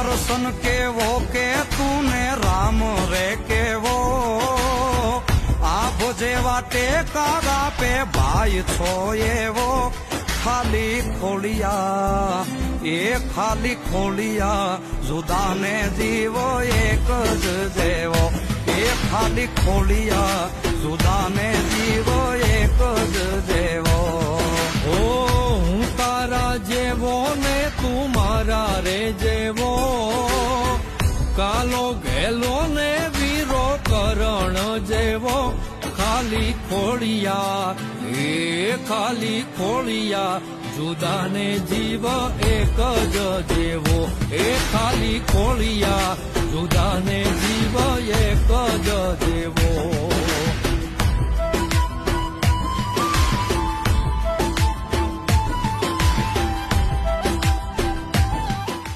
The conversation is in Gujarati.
કરશન કેવો કે તુને રામ રે કેવો આભ જેવા ટેકા આપે ભાઈ છો એવો ખાલી ખોલિયા એ ખાલી ખોલિયા જુદાને જીવો એક જ જેવો એ ખાલી ખોલિયા જુદાને જીવો એક જ જેવો ઓ હું તારા જેવો ને તું મારા રે જેવો કાલો ઘેલો ને વીરો કરણ જેવો ખાલી ખોળિયા એ ખાલી ખોળિયા જુદાને જીવ એક જ જેવો